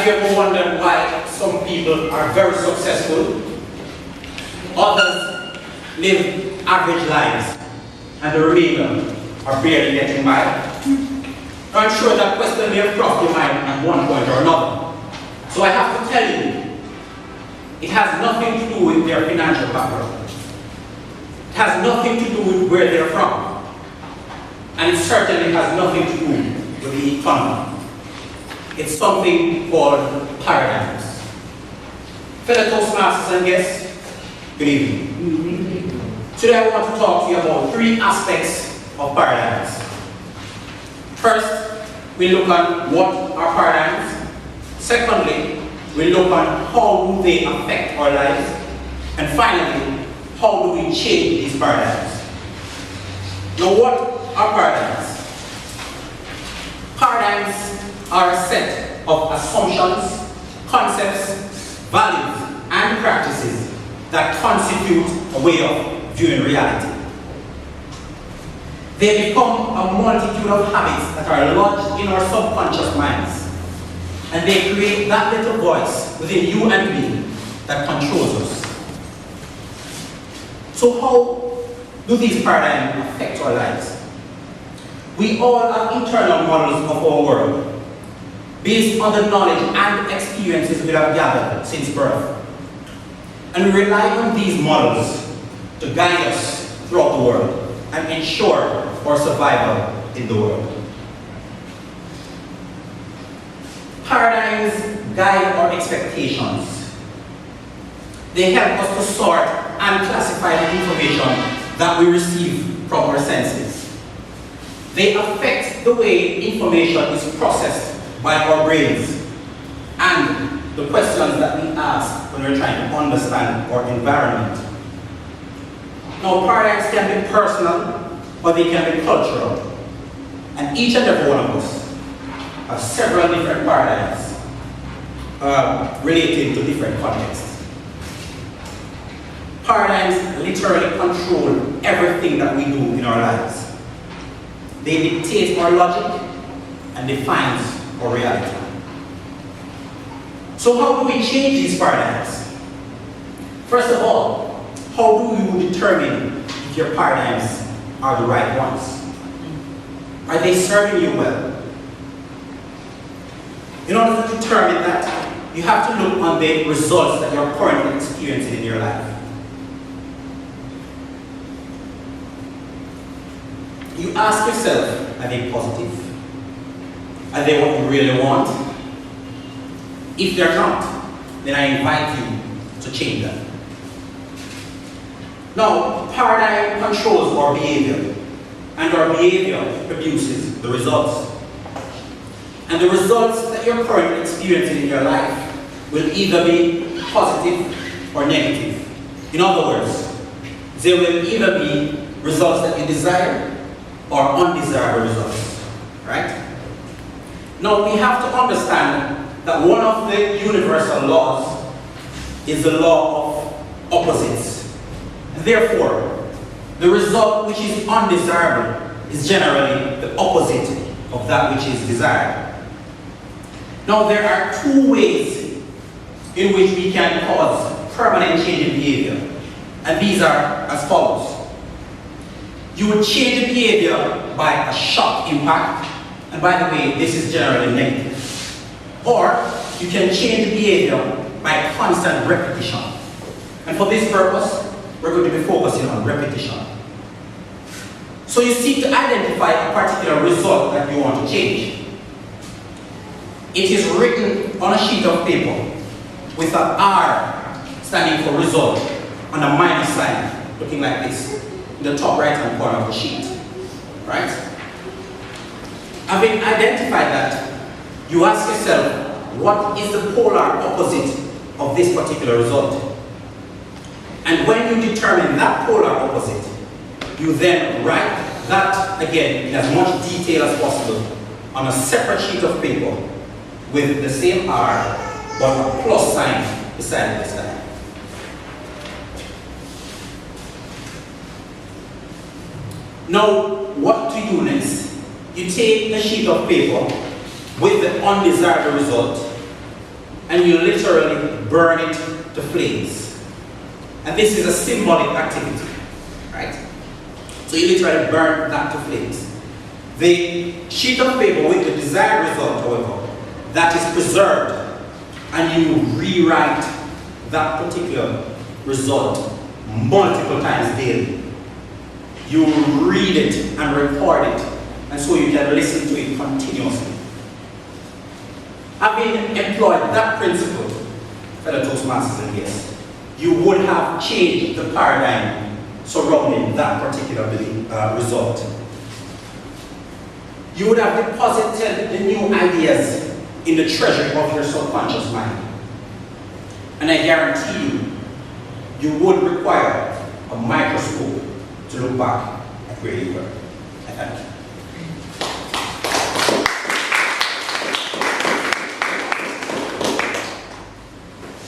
Have you ever wondered why some people are very successful, others live average lives, and the remainder are barely getting by? I'm sure that question may have crossed your mind at one point or another. So I have to tell you, it has nothing to do with their financial background. It has nothing to do with where they're from. And it certainly has nothing to do with the economy. It's something called paradigms. Fellow Toastmasters and guests, good evening. Today I want to talk to you about three aspects of paradigms. First, we look at what are paradigms. Secondly, we look at how do they affect our lives. And finally, how do we change these paradigms? Now, what are paradigms? Paradigms are a set of assumptions, concepts, values, and practices that constitute a way of viewing reality. They become a multitude of habits that are lodged in our subconscious minds, and they create that little voice within you and me that controls us. So how do these paradigms affect our lives? We all have internal models of our world, based on the knowledge and experiences we have gathered since birth. And we rely on these models to guide us throughout the world and ensure our survival in the world. Paradigms guide our expectations. They help us to sort and classify the information that we receive from our senses. They affect the way information is processed by our brains and the questions that we ask when we're trying to understand our environment. Now, paradigms can be personal or they can be cultural, and each and every one of us have several different paradigms relating to different contexts. Paradigms literally control everything that we do in our lives. They dictate our logic and define our reality. So how do we change these paradigms? First of all, how do you determine if your paradigms are the right ones? Are they serving you well? In order to determine that, you have to look on the results that you're currently experiencing in your life. You ask yourself, are they positive? Are they what you really want? If they're not, then I invite you to change them. Now, paradigm controls our behavior, and our behavior produces the results. And the results that you're currently experiencing in your life will either be positive or negative. In other words, they will either be results that you desire or undesirable results, right? Now, we have to understand that one of the universal laws is the law of opposites. Therefore, the result which is undesirable is generally the opposite of that which is desired. Now, there are two ways in which we can cause permanent change in behavior, and these are as follows. You would change the behavior by a shock impact, and by the way, this is generally negative. Or you can change the behavior by constant repetition. And for this purpose, we're going to be focusing on repetition. So you seek to identify a particular result that you want to change. It is written on a sheet of paper with an R standing for result and a minus sign looking like this in the top right hand corner of the sheet. Right? Having identified that, you ask yourself, what is the polar opposite of this particular result? And when you determine that polar opposite, you then write that again in as much detail as possible on a separate sheet of paper with the same R but a plus sign beside this time. Now, what to do next? You take the sheet of paper with the undesirable result and you literally burn it to flames. And this is a symbolic activity, right? So you literally burn that to flames. The sheet of paper with the desired result, however, that is preserved, and you rewrite that particular result multiple times daily. You read it and record it, and so you can listen to it continuously. Having employed that principle, fellow Toastmasters and guests, you would have changed the paradigm surrounding that particular result. You would have deposited the new ideas in the treasury of your subconscious mind. And I guarantee you, you would require a microscope to look back at where you were. I thank you.